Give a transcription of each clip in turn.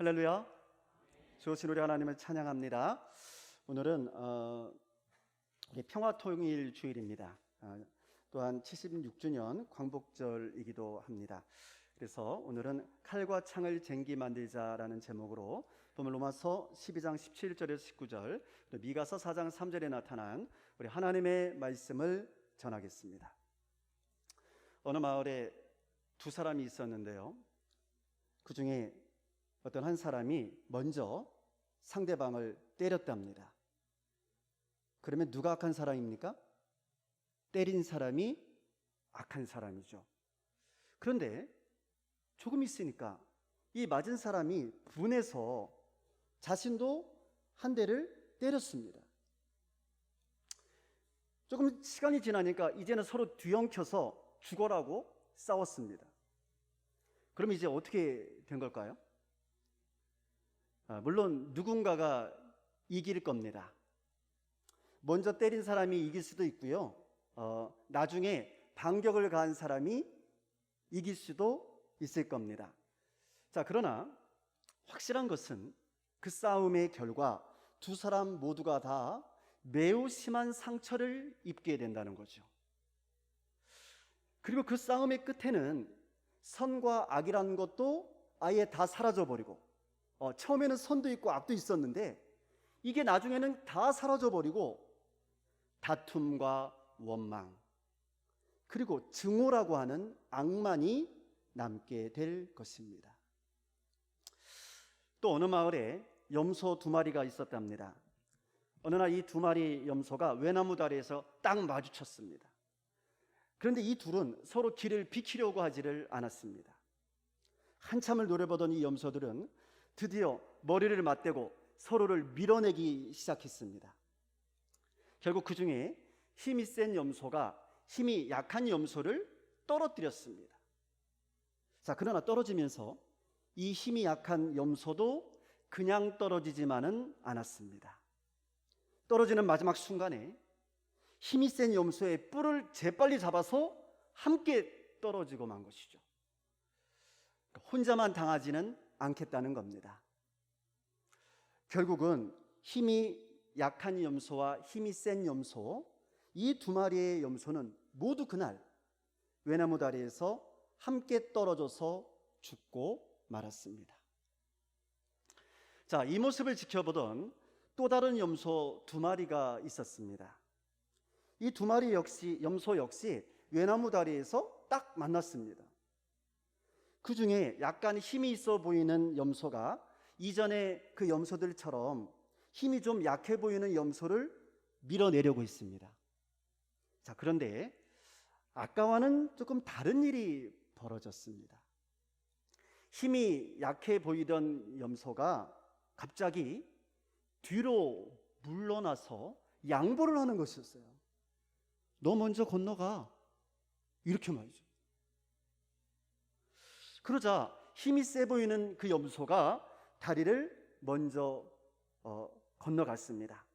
할렐루야. 좋으신 우리 하나님을 찬양합니다. 오늘은 평화통일 주일입니다. 또한 76주년 광복절이기도 합니다. 그래서 오늘은 칼과 창을 쟁기 만들자라는 제목으로 보면 로마서 12장 17절에서 19절, 미가서 4장 3절에 나타난 우리 하나님의 말씀을 전하겠습니다. 어느 마을에 두 사람이 있었는데요, 그 중에 어떤 한 사람이 먼저 상대방을 때렸답니다. 그러면 누가 악한 사람입니까? 때린 사람이 악한 사람이죠. 그런데 조금 있으니까 이 맞은 사람이 분해서 자신도 한 대를 때렸습니다. 조금 시간이 지나니까 이제는 서로 뒤엉켜서 죽어라고 싸웠습니다. 그럼 이제 어떻게 된 걸까요? 물론 누군가가 이길 겁니다. 먼저 때린 사람이 이길 수도 있고요, 나중에 반격을 가한 사람이 이길 수도 있을 겁니다. 자, 그러나 확실한 것은 그 싸움의 결과 두 사람 모두가 다 매우 심한 상처를 입게 된다는 거죠. 그리고 그 싸움의 끝에는 선과 악이라는 것도 아예 다 사라져버리고, 처음에는 선도 있고 악도 있었는데 이게 나중에는 다 사라져버리고 다툼과 원망, 그리고 증오라고 하는 악만이 남게 될 것입니다. 또 어느 마을에 염소 두 마리가 있었답니다. 어느 날 이 두 마리 염소가 외나무 다리에서 딱 마주쳤습니다. 그런데 이 둘은 서로 길을 비키려고 하지를 않았습니다. 한참을 노려보던 이 염소들은 드디어 머리를 맞대고 서로를 밀어내기 시작했습니다. 결국 그 중에 힘이 센 염소가 힘이 약한 염소를 떨어뜨렸습니다. 자, 그러나 떨어지면서 이 힘이 약한 염소도 그냥 떨어지지만은 않았습니다. 떨어지는 마지막 순간에 힘이 센 염소의 뿔을 재빨리 잡아서 함께 떨어지고 만 것이죠. 혼자만 당하지는 않겠다는 겁니다. 결국은 힘이 약한 염소와 힘이 센 염소, 이 두 마리의 염소는 모두 그날 외나무 다리에서 함께 떨어져서 죽고 말았습니다. 자, 이 모습을 지켜보던 또 다른 염소 두 마리가 있었습니다. 이 두 마리 염소 역시 외나무 다리에서 딱 만났습니다. 그 중에 약간 힘이 있어 보이는 염소가 이전에 그 염소들처럼 힘이 좀 약해 보이는 염소를 밀어내려고 했습니다. 자, 그런데 아까와는 조금 다른 일이 벌어졌습니다. 힘이 약해 보이던 염소가 갑자기 뒤로 물러나서 양보를 하는 것이었어요. 너 먼저 건너가, 이렇게 말이죠. 그러자 힘이 세 보이는 그 염소가 다리를 먼저 건너갔습니다.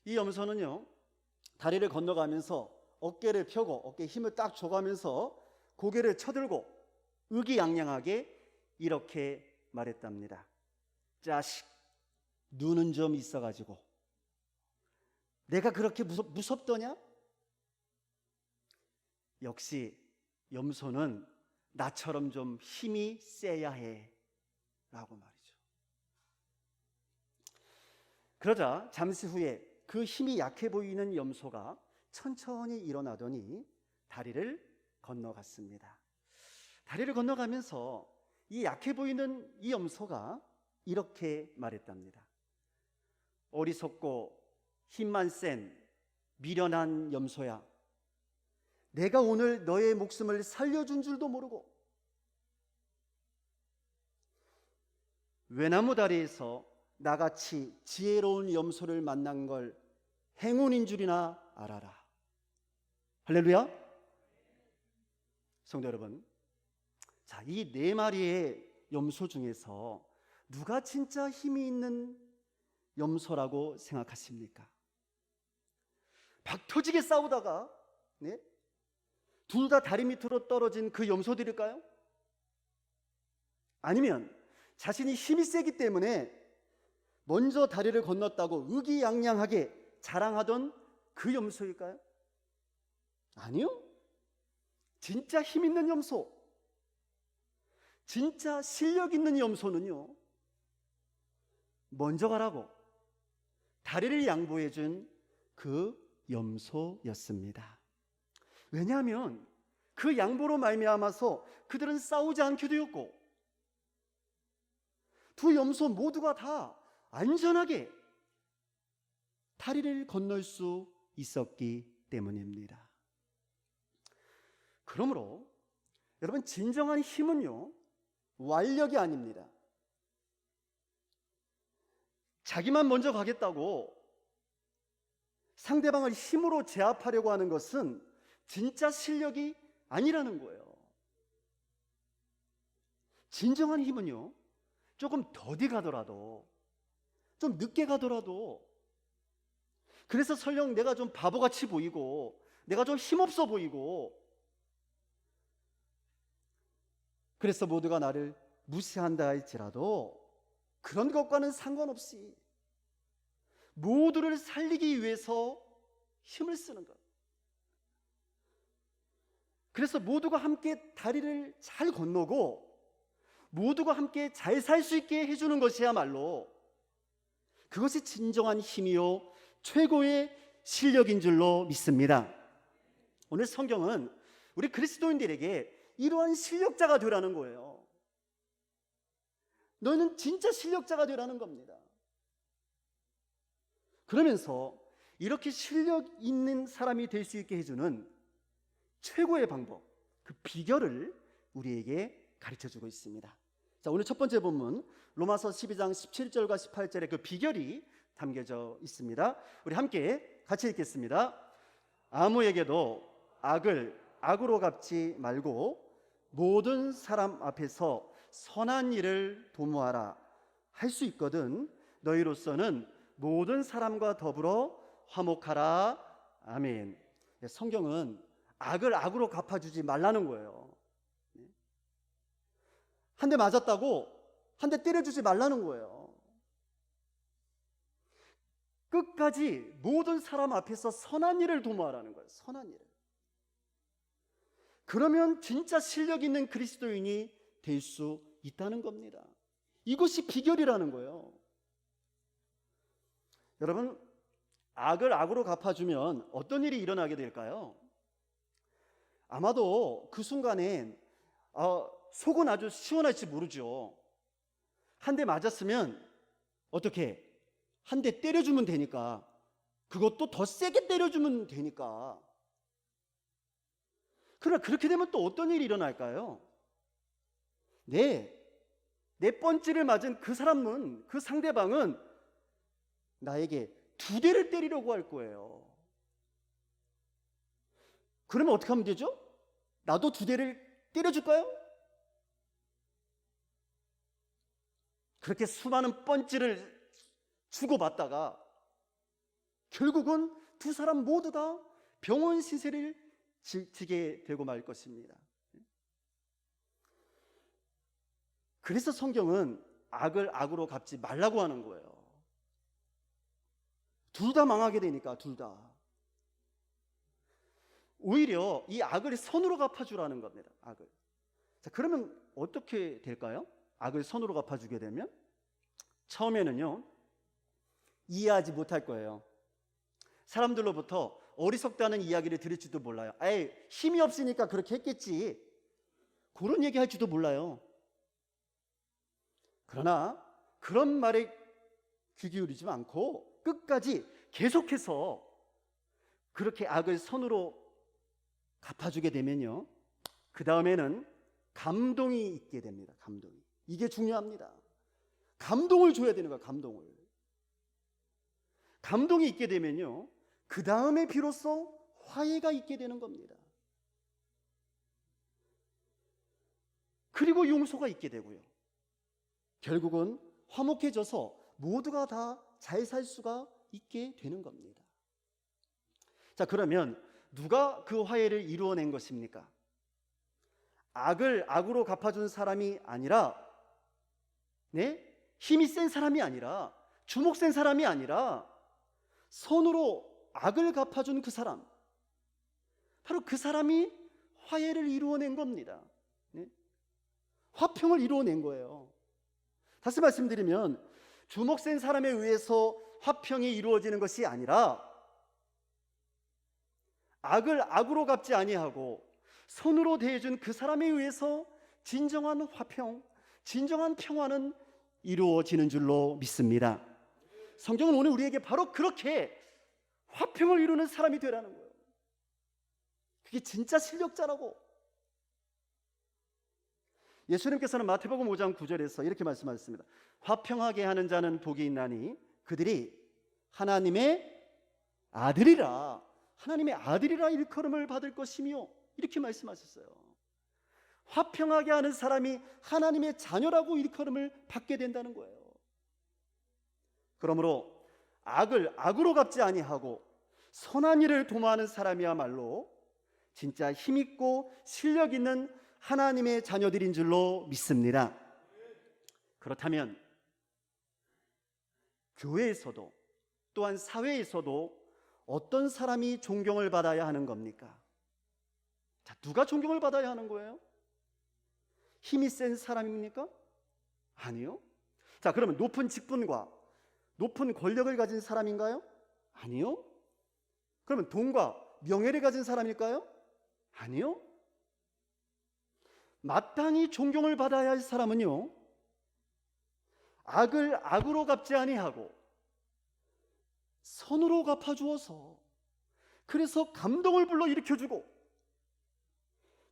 이 염소는요, 다리를 건너가면서 어깨를 펴고 어깨에 힘을 딱 줘가면서 고개를 쳐들고 의기양양하게 이렇게 말했답니다. 자식, 눈은 좀 있어가지고 내가 그렇게 무섭더냐? 역시 염소는 나처럼 좀 힘이 세야 해, 라고 말이죠. 그러자 잠시 후에 그 힘이 약해 보이는 염소가 천천히 일어나더니 다리를 건너갔습니다. 다리를 건너가면서 이 약해 보이는 이 염소가 이렇게 말했답니다. 어리석고 힘만 센 미련한 염소야, 내가 오늘 너의 목숨을 살려준 줄도 모르고 외나무 다리에서 나같이 지혜로운 염소를 만난 걸 행운인 줄이나 알아라. 할렐루야. 성도 여러분, 자, 이 네 마리의 염소 중에서 누가 진짜 힘이 있는 염소라고 생각하십니까? 박 터지게 싸우다가 둘 다 다리 밑으로 떨어진 그 염소들일까요? 아니면 자신이 힘이 세기 때문에 먼저 다리를 건넜다고 의기양양하게 자랑하던 그 염소일까요? 아니요. 진짜 힘 있는 염소, 진짜 실력 있는 염소는요, 먼저 가라고 다리를 양보해 준 그 염소였습니다. 왜냐하면 그 양보로 말미암아서 그들은 싸우지 않게 되었고, 두 염소 모두가 다 안전하게 다리를 건널 수 있었기 때문입니다. 그러므로 여러분, 진정한 힘은요, 완력이 아닙니다. 자기만 먼저 가겠다고 상대방을 힘으로 제압하려고 하는 것은 진짜 실력이 아니라는 거예요. 진정한 힘은요, 조금 더디 가더라도, 좀 늦게 가더라도, 그래서 설령 내가 좀 바보같이 보이고 내가 좀 힘없어 보이고, 그래서 모두가 나를 무시한다 할지라도 그런 것과는 상관없이 모두를 살리기 위해서 힘을 쓰는 것. 그래서 모두가 함께 다리를 잘 건너고 모두가 함께 잘 살 수 있게 해주는 것이야말로 그것이 진정한 힘이요 최고의 실력인 줄로 믿습니다. 오늘 성경은 우리 그리스도인들에게 이러한 실력자가 되라는 거예요. 너는 진짜 실력자가 되라는 겁니다. 그러면서 이렇게 실력 있는 사람이 될 수 있게 해주는 최고의 방법, 그 비결을 우리에게 가르쳐주고 있습니다. 자, 오늘 첫 번째 본문 로마서 12장 17절과 18절에 그 비결이 담겨져 있습니다. 우리 함께 같이 읽겠습니다. 아무에게도 악을 악으로 갚지 말고 모든 사람 앞에서 선한 일을 도모하라. 할 수 있거든 너희로서는 모든 사람과 더불어 화목하라. 아멘. 성경은 악을 악으로 갚아주지 말라는 거예요. 한 대 맞았다고 한 대 때려주지 말라는 거예요. 끝까지 모든 사람 앞에서 선한 일을 도모하라는 거예요. 선한 일을. 그러면 진짜 실력 있는 그리스도인이 될 수 있다는 겁니다. 이것이 비결이라는 거예요. 여러분, 악을 악으로 갚아주면 어떤 일이 일어나게 될까요? 아마도 그 순간엔 속은 아주 시원할지 모르죠. 한 대 맞았으면 어떻게? 한 대 때려주면 되니까, 그것도 더 세게 때려주면 되니까. 그러나 그렇게 되면 또 어떤 일이 일어날까요? 내 펀치를 맞은 그 사람은, 그 상대방은 나에게 두 대를 때리려고 할 거예요. 그러면 어떻게 하면 되죠? 나도 두 대를 때려줄까요? 그렇게 수많은 펀치를 주고받다가 결국은 두 사람 모두 다 병원 시세를 지게 되고 말 것입니다. 그래서 성경은 악을 악으로 갚지 말라고 하는 거예요. 둘 다 망하게 되니까, 둘 다. 오히려 이 악을 선으로 갚아주라는 겁니다. 악을. 자, 그러면 어떻게 될까요? 악을 선으로 갚아주게 되면 처음에는요, 이해하지 못할 거예요. 사람들로부터 어리석다는 이야기를 들을지도 몰라요. 에이, 힘이 없으니까 그렇게 했겠지, 그런 얘기 할지도 몰라요. 그러나 그런 말에 귀 기울이지 않고 끝까지 계속해서 그렇게 악을 선으로 갚아주게 되면요, 그 다음에는 감동이 있게 됩니다. 감동이. 이게 중요합니다. 감동을 줘야 되는 거야. 감동이 있게 되면요, 그 다음에 비로소 화해가 있게 되는 겁니다. 그리고 용서가 있게 되고요, 결국은 화목해져서 모두가 다 잘 살 수가 있게 되는 겁니다. 자, 그러면 누가 그 화해를 이루어낸 것입니까? 악을 악으로 갚아준 사람이 아니라 힘이 센 사람이 아니라, 주목 센 사람이 아니라 손으로 악을 갚아준 그 사람, 바로 그 사람이 화해를 이루어낸 겁니다. 화평을 이루어낸 거예요. 다시 말씀드리면 주목 센 사람에 의해서 화평이 이루어지는 것이 아니라 악을 악으로 갚지 아니하고 손으로 대해준 그 사람에 의해서 진정한 화평, 진정한 평화는 이루어지는 줄로 믿습니다. 성경은 오늘 우리에게 바로 그렇게 화평을 이루는 사람이 되라는 거예요. 그게 진짜 실력자라고. 예수님께서는 마태복음 5장 9절에서 이렇게 말씀하셨습니다. 화평하게 하는 자는 복이 있나니 그들이 하나님의 아들이라, 하나님의 아들이라 일컬음을 받을 것이며, 이렇게 말씀하셨어요. 화평하게 하는 사람이 하나님의 자녀라고 일컬음을 받게 된다는 거예요. 그러므로 악을 악으로 갚지 아니하고 선한 일을 도모하는 사람이야말로 진짜 힘있고 실력 있는 하나님의 자녀들인 줄로 믿습니다. 그렇다면 교회에서도 또한 사회에서도 어떤 사람이 존경을 받아야 하는 겁니까? 자, 누가 존경을 받아야 하는 거예요? 힘이 센 사람입니까? 아니요. 자, 그러면 높은 직분과 높은 권력을 가진 사람인가요? 아니요. 그러면 돈과 명예를 가진 사람일까요? 아니요. 마땅히 존경을 받아야 할 사람은요, 악을 악으로 갚지 아니하고 선으로 갚아주어서, 그래서 감동을 불러일으켜주고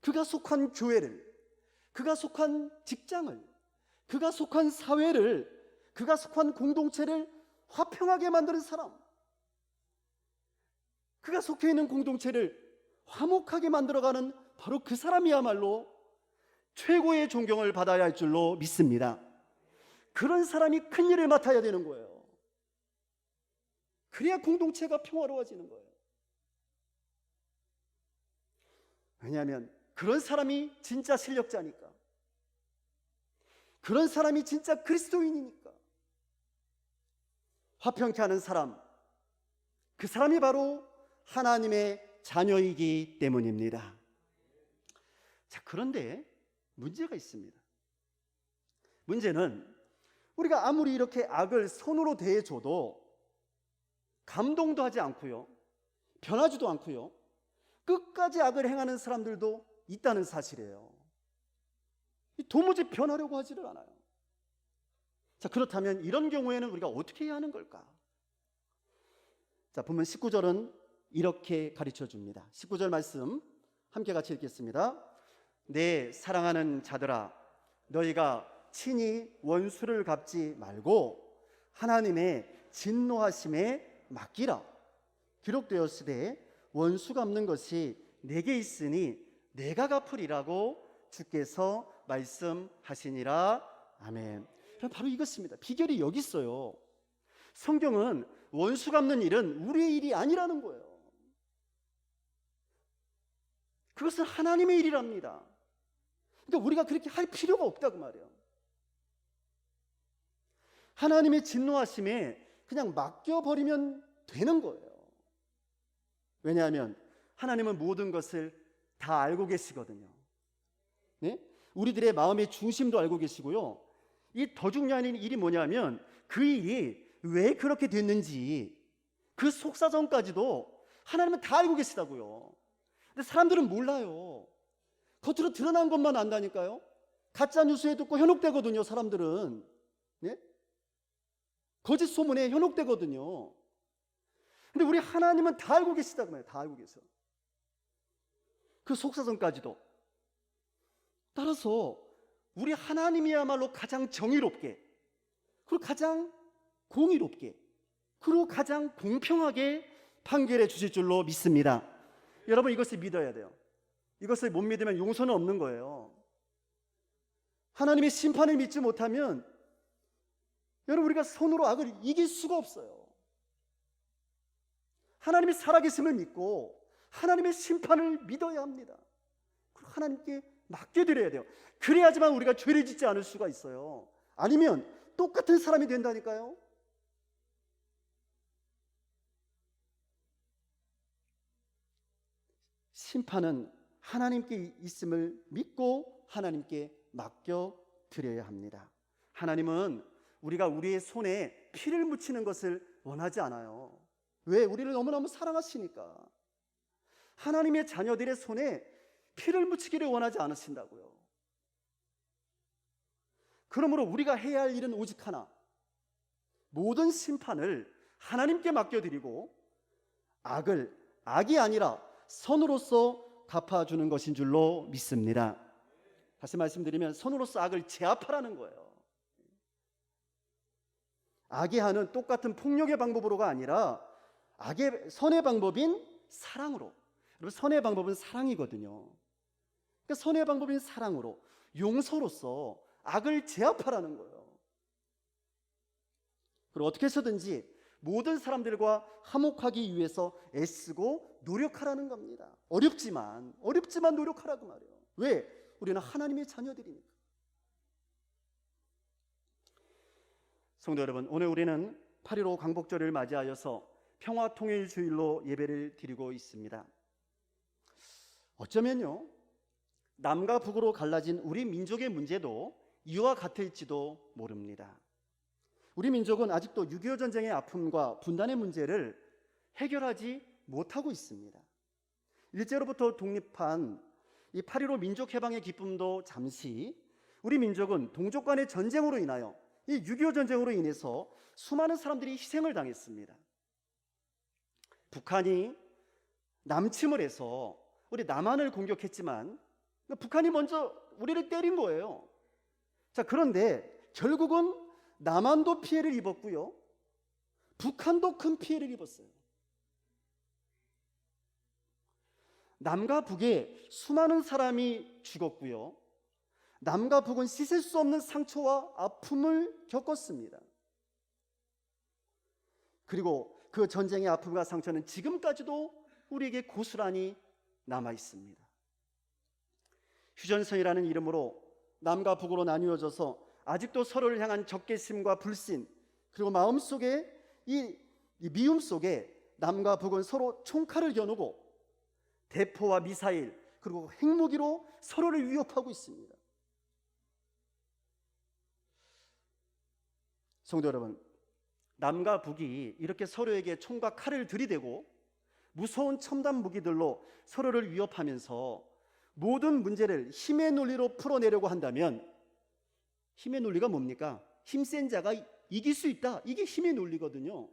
그가 속한 교회를, 그가 속한 직장을, 그가 속한 사회를, 그가 속한 공동체를 화평하게 만드는 사람, 그가 속해 있는 공동체를 화목하게 만들어가는 바로 그 사람이야말로 최고의 존경을 받아야 할 줄로 믿습니다. 그런 사람이 큰 일을 맡아야 되는 거예요. 그래야 공동체가 평화로워지는 거예요. 왜냐하면 그런 사람이 진짜 실력자니까, 그런 사람이 진짜 그리스도인이니까. 화평케 하는 사람, 그 사람이 바로 하나님의 자녀이기 때문입니다. 자, 그런데 문제가 있습니다. 문제는 우리가 아무리 이렇게 악을 손으로 대해줘도 감동도 하지 않고요, 변하지도 않고요, 끝까지 악을 행하는 사람들도 있다는 사실이에요. 도무지 변하려고 하지를 않아요. 자, 그렇다면 이런 경우에는 우리가 어떻게 해야 하는 걸까? 자, 보면 19절은 이렇게 가르쳐 줍니다. 19절 말씀 함께 같이 읽겠습니다. 내 사랑하는 자들아, 너희가 친히 원수를 갚지 말고 하나님의 진노하심에 맡기라. 기록되었으되 원수 갚는 것이 내게 있으니 내가 갚으리라고 주께서 말씀하시니라. 아멘. 바로 이것입니다. 비결이 여기 있어요. 성경은 원수 갚는 일은 우리의 일이 아니라는 거예요. 그것은 하나님의 일이랍니다. 그러니까 우리가 그렇게 할 필요가 없다고 말이에요. 하나님의 진노하심에 그냥 맡겨버리면 되는 거예요. 왜냐하면 하나님은 모든 것을 다 알고 계시거든요. 네? 우리들의 마음의 중심도 알고 계시고요, 이 더 중요한 일이 뭐냐면 그 일이 왜 그렇게 됐는지 그 속사정까지도 하나님은 다 알고 계시다고요. 근데 사람들은 몰라요. 겉으로 드러난 것만 안다니까요. 가짜 뉴스에 듣고 현혹되거든요, 사람들은. 네? 거짓 소문에 현혹되거든요. 근데 우리 하나님은 다 알고 계시다고 말이에요. 다 알고 계셔. 그 속사정까지도. 따라서 우리 하나님이야말로 가장 정의롭게, 그리고 가장 공의롭게, 그리고 가장 공평하게 판결해 주실 줄로 믿습니다. 여러분, 이것을 믿어야 돼요. 이것을 못 믿으면 용서는 없는 거예요. 하나님의 심판을 믿지 못하면 여러분, 우리가 손으로 악을 이길 수가 없어요. 하나님의 살아계심을 믿고 하나님의 심판을 믿어야 합니다. 그리고 하나님께 맡겨드려야 돼요. 그래야지만 우리가 죄를 짓지 않을 수가 있어요. 아니면 똑같은 사람이 된다니까요. 심판은 하나님께 있음을 믿고 하나님께 맡겨드려야 합니다. 하나님은 우리가 우리의 손에 피를 묻히는 것을 원하지 않아요. 왜? 우리를 너무너무 사랑하시니까. 하나님의 자녀들의 손에 피를 묻히기를 원하지 않으신다고요. 그러므로 우리가 해야 할 일은 오직 하나, 모든 심판을 하나님께 맡겨드리고 악을 악이 아니라 선으로서 갚아주는 것인 줄로 믿습니다. 다시 말씀드리면 선으로서 악을 제압하라는 거예요. 악이 하는 똑같은 폭력의 방법으로가 아니라 선의 방법인 사랑으로. 여러분, 선의 방법은 사랑이거든요. 그러니까 선의 방법인 사랑으로, 용서로서 악을 제압하라는 거예요. 그리고 어떻게 해서든지 모든 사람들과 화목하기 위해서 애쓰고 노력하라는 겁니다. 어렵지만 노력하라고 말이에요. 왜? 우리는 하나님의 자녀들이니까. 성도 여러분, 오늘 우리는 8.15 광복절을 맞이하여서 평화통일주일로 예배를 드리고 있습니다. 어쩌면요, 남과 북으로 갈라진 우리 민족의 문제도 이와 같을지도 모릅니다. 우리 민족은 아직도 6.25 전쟁의 아픔과 분단의 문제를 해결하지 못하고 있습니다. 일제로부터 독립한 이 8.15 민족해방의 기쁨도 잠시, 우리 민족은 동족 간의 전쟁으로 인하여 이 6.25 전쟁으로 인해서 수많은 사람들이 희생을 당했습니다. 북한이 남침을 해서 우리 남한을 공격했지만 북한이 먼저 우리를 때린 거예요. 자, 그런데 결국은 남한도 피해를 입었고요, 북한도 큰 피해를 입었어요. 남과 북에 수많은 사람이 죽었고요, 남과 북은 씻을 수 없는 상처와 아픔을 겪었습니다. 그리고 그 전쟁의 아픔과 상처는 지금까지도 우리에게 고스란히 남아 있습니다. 휴전선이라는 이름으로 남과 북으로 나뉘어져서 아직도 서로를 향한 적개심과 불신, 그리고 마음속에 이 미움 속에 남과 북은 서로 총칼을 겨누고 대포와 미사일, 그리고 핵무기로 서로를 위협하고 있습니다. 성도 여러분, 남과 북이 이렇게 서로에게 총과 칼을 들이대고 무서운 첨단 무기들로 서로를 위협하면서 모든 문제를 힘의 논리로 풀어내려고 한다면, 힘의 논리가 뭡니까? 힘센 자가 이길 수 있다, 이게 힘의 논리거든요.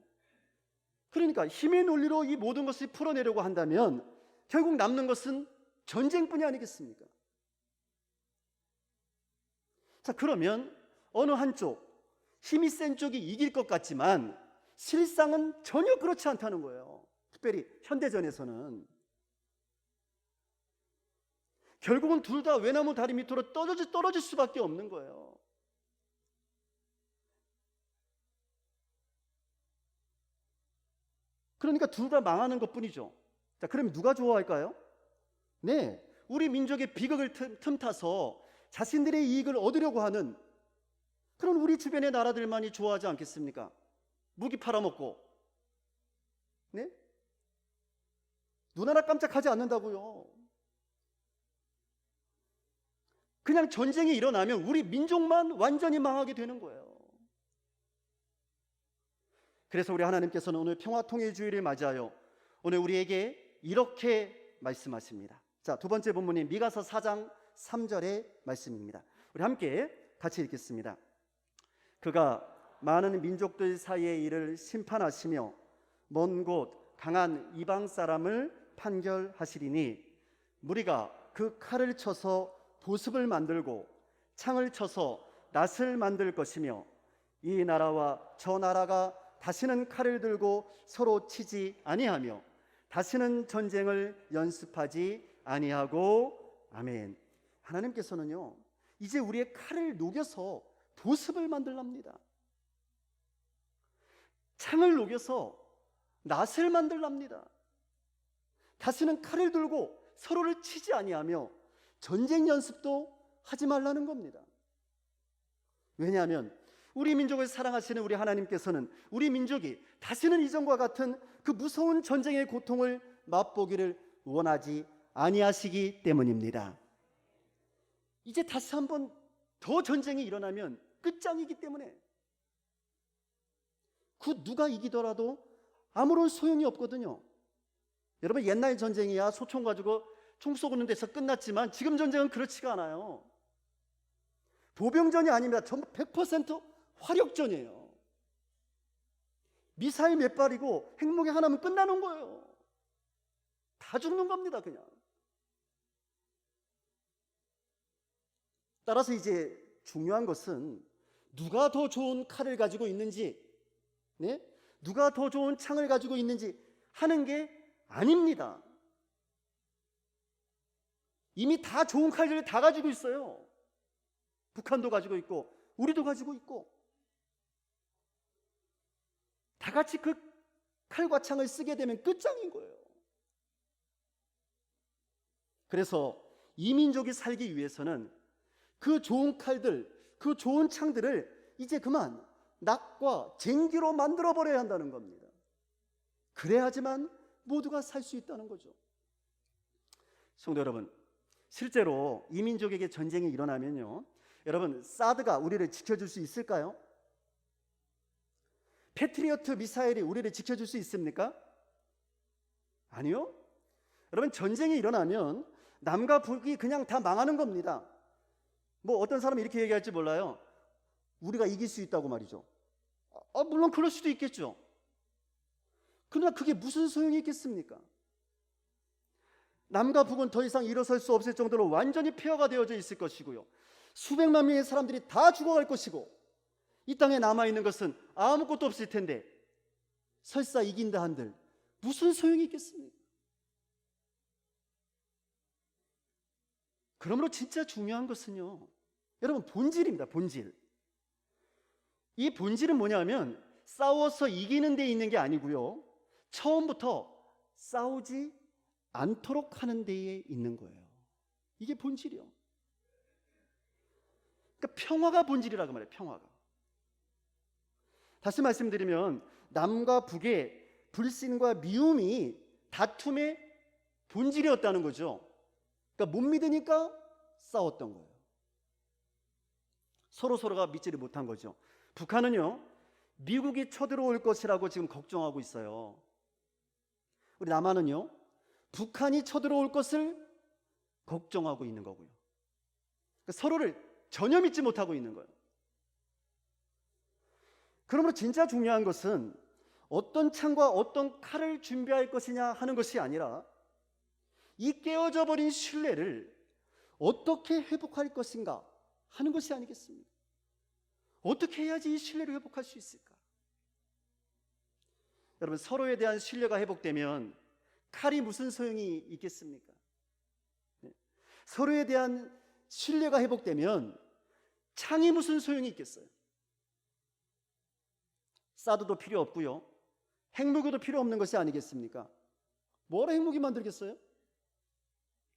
그러니까 힘의 논리로 이 모든 것을 풀어내려고 한다면 결국 남는 것은 전쟁뿐이 아니겠습니까? 자, 그러면 어느 한쪽, 힘이 센 쪽이 이길 것 같지만 실상은 전혀 그렇지 않다는 거예요. 특별히 현대전에서는 결국은 둘 다 외나무 다리 밑으로 떨어질 수밖에 없는 거예요. 그러니까 둘 다 망하는 것뿐이죠. 자, 그럼 누가 좋아할까요? 네, 우리 민족의 비극을 틈타서 자신들의 이익을 얻으려고 하는 그런 우리 주변의 나라들만이 좋아하지 않겠습니까? 무기 팔아먹고, 네? 눈 하나 깜짝하지 않는다고요. 그냥 전쟁이 일어나면 우리 민족만 완전히 망하게 되는 거예요. 그래서 우리 하나님께서는 오늘 평화통일주의를 맞이하여 오늘 우리에게 이렇게 말씀하십니다. 자, 두 번째 본문인 미가서 4장 3절의 말씀입니다. 우리 함께 같이 읽겠습니다. 그가 많은 민족들 사이의 일을 심판하시며 먼 곳 강한 이방 사람을 판결하시리니 무리가 그 칼을 쳐서 보습을 만들고 창을 쳐서 낫을 만들 것이며 이 나라와 저 나라가 다시는 칼을 들고 서로 치지 아니하며 다시는 전쟁을 연습하지 아니하고. 아멘. 하나님께서는요, 이제 우리의 칼을 녹여서 보습을 만들랍니다. 창을 녹여서 낫을 만들랍니다. 다시는 칼을 들고 서로를 치지 아니하며 전쟁 연습도 하지 말라는 겁니다. 왜냐하면 우리 민족을 사랑하시는 우리 하나님께서는 우리 민족이 다시는 이전과 같은 그 무서운 전쟁의 고통을 맛보기를 원하지 아니하시기 때문입니다. 이제 다시 한번 더 전쟁이 일어나면 끝장이기 때문에 그 누가 이기더라도 아무런 소용이 없거든요. 여러분, 옛날 전쟁이야 소총 가지고 총 쏘는 데서 끝났지만 지금 전쟁은 그렇지가 않아요. 보병전이 아닙니다. 전부 100% 화력전이에요. 미사일 몇 발이고 핵무기 하나면 끝나는 거예요. 다 죽는 겁니다, 그냥. 따라서 이제 중요한 것은 누가 더 좋은 칼을 가지고 있는지, 네? 누가 더 좋은 창을 가지고 있는지 하는 게 아닙니다. 이미 다 좋은 칼들을 다 가지고 있어요. 북한도 가지고 있고 우리도 가지고 있고, 다 같이 그 칼과 창을 쓰게 되면 끝장인 거예요. 그래서 이 민족이 살기 위해서는 그 좋은 칼들, 그 좋은 창들을 이제 그만 낙과 쟁기로 만들어버려야 한다는 겁니다. 그래야지만 모두가 살 수 있다는 거죠. 성도 여러분, 실제로 이 민족에게 전쟁이 일어나면요, 여러분, 사드가 우리를 지켜줄 수 있을까요? 패트리어트 미사일이 우리를 지켜줄 수 있습니까? 아니요. 여러분, 전쟁이 일어나면 남과 북이 그냥 다 망하는 겁니다. 뭐 어떤 사람이 이렇게 얘기할지 몰라요. 우리가 이길 수 있다고 말이죠. 물론 그럴 수도 있겠죠. 그러나 그게 무슨 소용이 있겠습니까? 남과 북은 더 이상 일어설 수 없을 정도로 완전히 폐허가 되어져 있을 것이고요, 수백만 명의 사람들이 다 죽어갈 것이고, 이 땅에 남아있는 것은 아무것도 없을 텐데 설사 이긴다 한들 무슨 소용이 있겠습니까? 그러므로 진짜 중요한 것은요, 여러분, 본질입니다. 본질. 이 본질은 뭐냐면 싸워서 이기는 데 있는 게 아니고요, 처음부터 싸우지 않도록 하는 데에 있는 거예요. 이게 본질이요. 그러니까 평화가 본질이라고 말해요. 평화가. 다시 말씀드리면 남과 북의 불신과 미움이 다툼의 본질이었다는 거죠. 그러니까 못 믿으니까 싸웠던 거예요. 서로가 믿지를 못한 거죠. 북한은요, 미국이 쳐들어올 것이라고 지금 걱정하고 있어요. 우리 남한은요, 북한이 쳐들어올 것을 걱정하고 있는 거고요. 그러니까 서로를 전혀 믿지 못하고 있는 거예요. 그러므로 진짜 중요한 것은 어떤 창과 어떤 칼을 준비할 것이냐 하는 것이 아니라 이 깨어져 버린 신뢰를 어떻게 회복할 것인가 하는 것이 아니겠습니까? 어떻게 해야지 이 신뢰를 회복할 수 있을까? 여러분, 서로에 대한 신뢰가 회복되면 칼이 무슨 소용이 있겠습니까? 네. 서로에 대한 신뢰가 회복되면 창이 무슨 소용이 있겠어요? 사드도 필요 없고요, 핵무기도 필요 없는 것이 아니겠습니까? 뭐라 핵무기 만들겠어요?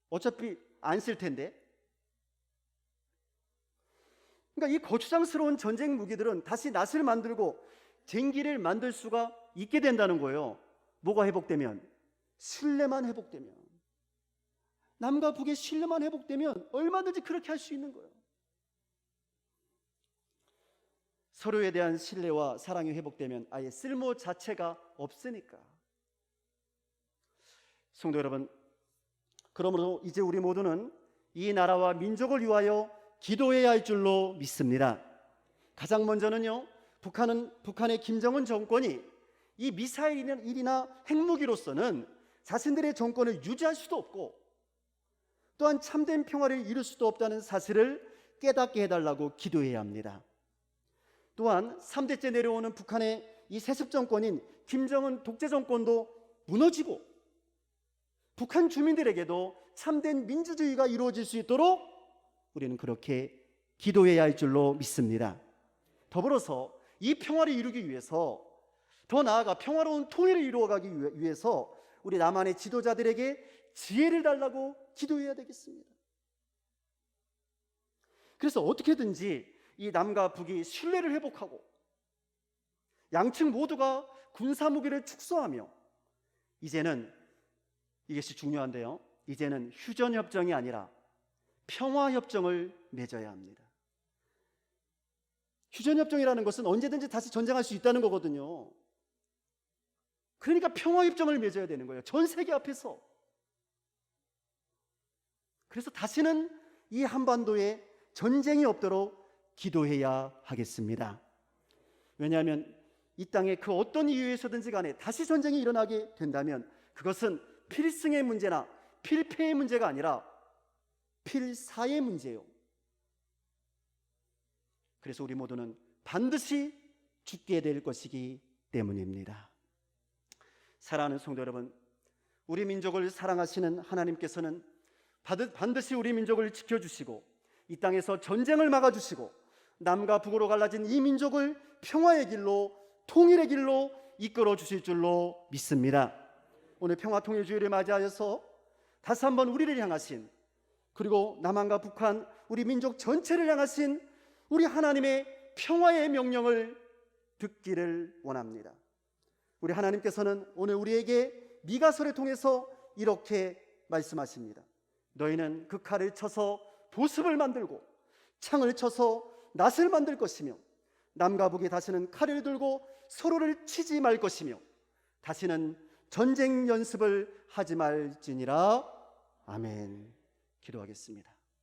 어차피 안 쓸 텐데. 그러니까 이 거추장스러운 전쟁 무기들은 다시 낫을 만들고 쟁기를 만들 수가 있게 된다는 거예요. 뭐가 회복되면? 신뢰만 회복되면. 남과 북의 신뢰만 회복되면 얼마든지 그렇게 할 수 있는 거예요. 서로에 대한 신뢰와 사랑이 회복되면 아예 쓸모 자체가 없으니까. 성도 여러분, 그러므로 이제 우리 모두는 이 나라와 민족을 위하여 기도해야 할 줄로 믿습니다. 가장 먼저는요, 북한의 김정은 정권이 이 미사일이나 핵무기로서는 자신들의 정권을 유지할 수도 없고 또한 참된 평화를 이룰 수도 없다는 사실을 깨닫게 해달라고 기도해야 합니다. 또한 3대째 내려오는 북한의 이 세습 정권인 김정은 독재 정권도 무너지고 북한 주민들에게도 참된 민주주의가 이루어질 수 있도록 우리는 그렇게 기도해야 할 줄로 믿습니다. 더불어서 이 평화를 이루기 위해서, 더 나아가 평화로운 통일을 이루어가기 위해서 우리 남한의 지도자들에게 지혜를 달라고 기도해야 되겠습니다. 그래서 어떻게든지 이 남과 북이 신뢰를 회복하고 양측 모두가 군사 무기를 축소하며 이제는 이것이 중요한데요. 이제는 휴전 협정이 아니라 평화 협정을 맺어야 합니다. 휴전 협정이라는 것은 언제든지 다시 전쟁할 수 있다는 거거든요. 그러니까 평화 협정을 맺어야 되는 거예요. 전 세계 앞에서. 그래서 다시는 이 한반도에 전쟁이 없도록 기도해야 하겠습니다. 왜냐하면 이 땅에 그 어떤 이유에서든지 간에 다시 전쟁이 일어나게 된다면 그것은 필승의 문제나 필패의 문제가 아니라 필사의 문제예요. 그래서 우리 모두는 반드시 죽게 될 것이기 때문입니다. 사랑하는 성도 여러분, 우리 민족을 사랑하시는 하나님께서는 반드시 우리 민족을 지켜주시고 이 땅에서 전쟁을 막아주시고 남과 북으로 갈라진 이 민족을 평화의 길로, 통일의 길로 이끌어 주실 줄로 믿습니다. 오늘 평화통일주의를 맞이하여서 다시 한번 우리를 향하신, 그리고 남한과 북한 우리 민족 전체를 향하신 우리 하나님의 평화의 명령을 듣기를 원합니다. 우리 하나님께서는 오늘 우리에게 미가서를 통해서 이렇게 말씀하십니다. 너희는 그 칼을 쳐서 보습을 만들고 창을 쳐서 낫을 만들 것이며 남과 북이 다시는 칼을 들고 서로를 치지 말 것이며 다시는 전쟁 연습을 하지 말지니라. 아멘. 기도하겠습니다.